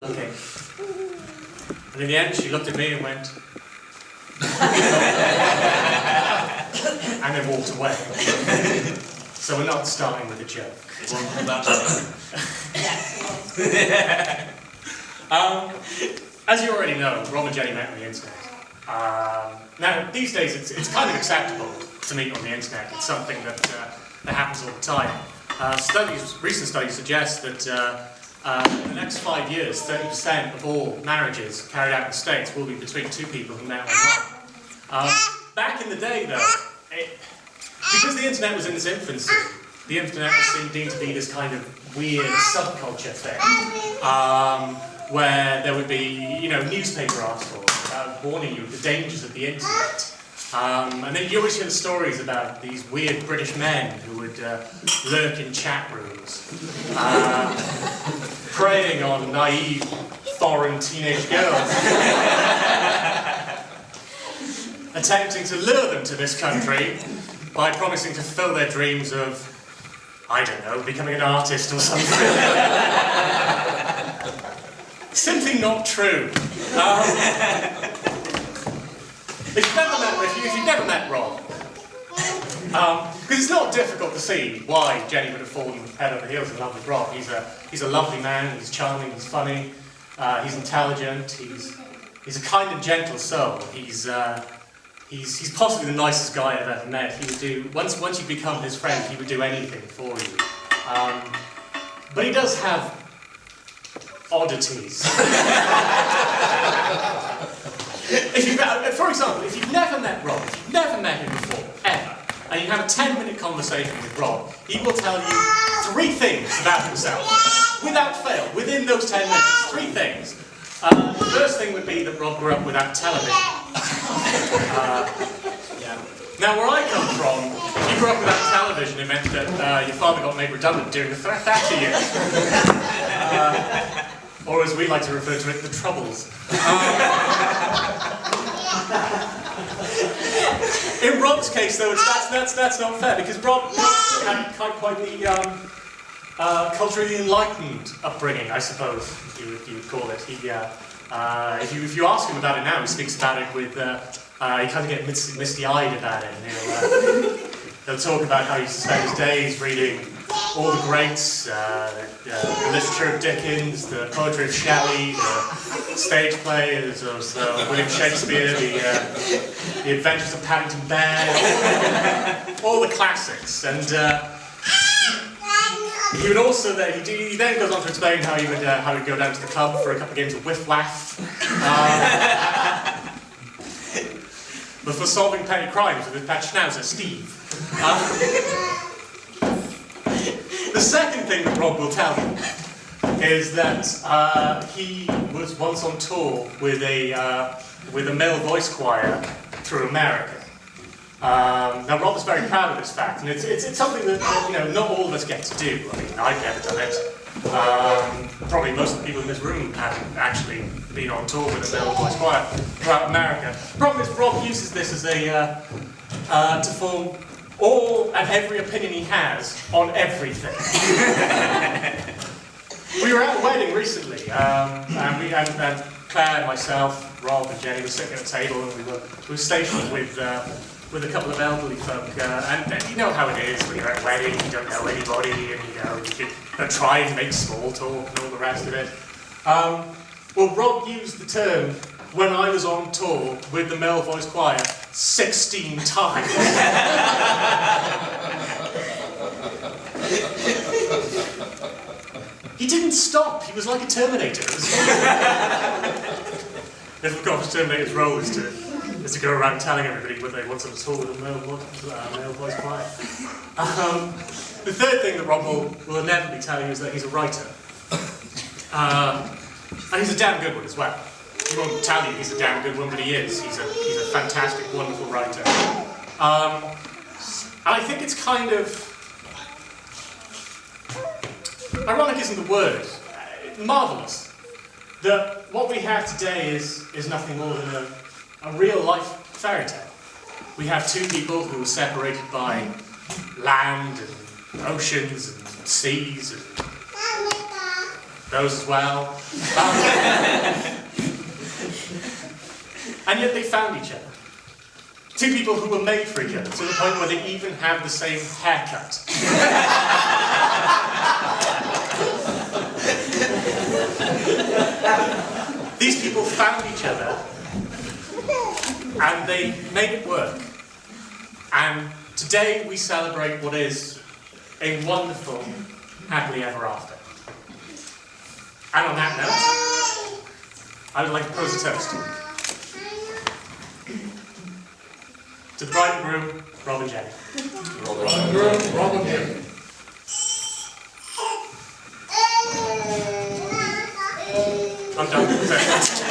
Okay. And in the end, she looked at me and went, and then walked away. So we're not starting with a joke. As you already know, Rob and Jenny met on the internet. Now, these days, it's kind of acceptable to meet on the internet. It's something that happens all the time. Recent studies suggest that in the next 5 years, 30% of all marriages carried out in the States will be between two people who met online. Back in the day, though, because the internet was in its infancy, the internet was deemed to be this kind of weird subculture thing, where there would be, newspaper articles about warning you of the dangers of the internet. And then you always hear the stories about these weird British men who would lurk in chat rooms, preying on naive foreign teenage girls, attempting to lure them to this country by promising to fulfill their dreams of, I don't know, becoming an artist or something. Simply not true. If you've never met Rob, because it's not difficult to see why Jenny would have fallen head over heels in love with Rob. He's a lovely man. He's charming. He's funny. He's intelligent. He's a kind and gentle soul. He's possibly the nicest guy I've ever met. He would do once you become his friend, he would do anything for you. But he does have oddities. For example, if you've never met Rob, if you've never met him before, ever, and you have a 10-minute conversation with Rob, he will tell you 3 things about himself, without fail, within those 10 minutes, 3 things. The first thing would be that Rob grew up without television. Now, where I come from, if you grew up without television, it meant that your father got made redundant during the Thatcher years. Or as we like to refer to it, the Troubles. In Rob's case, though, that's not fair, because Rob had quite the culturally enlightened upbringing, I suppose you would call it. If you ask him about it now, he speaks about it with he kind of gets misty-eyed about it. And he'll talk about how he used to spend his days reading all the greats, the literature of Dickens, the poetry of Shelley, the stage plays of William Shakespeare, the Adventures of Paddington Bear, all the classics. And he would also he then goes on to explain how he would go down to the club for a couple of games of whiff-laff, but for solving petty crimes with his pet schnauzer, Steve. The second thing that Rob will tell you is that he was once on tour with a male voice choir through America. Now, Rob is very proud of this fact, and it's something that not all of us get to do. I mean, I've never done it. Probably most of the people in this room haven't actually been on tour with a male voice choir throughout America. The problem is Rob uses this as to form all and every opinion he has on everything. We were at a wedding recently, and Claire and myself, Rob and Jenny were sitting at a table, and we were stationed with a couple of elderly folk, and you know how it is when you're at a wedding, you don't know anybody, and you try and make small talk and all the rest of it. Well, Rob used the term, when I was on tour with the male voice choir, 16 times. He didn't stop. He was like a Terminator. If of course Terminator's role is to go around telling everybody what they want on tour with a male voice choir. The third thing that Rob will inevitably tell you is that he's a writer. And he's a damn good one as well. He won't tell you he's a damn good one, but he is. He's a fantastic, wonderful writer. And I think it's kind of... ironic isn't the word. Marvellous. That what we have today is nothing more than a real-life fairy tale. We have two people who are separated by land and oceans and seas and those as well. And yet they found each other. Two people who were made for each other, to the point where they even have the same haircut. These people found each other, and they made it work. And today we celebrate what is a wonderful, happily ever after. And on that note, I would like to pose a toast. To the bride and groom, Rob and Jenny. Rob and Jenny. I'm done.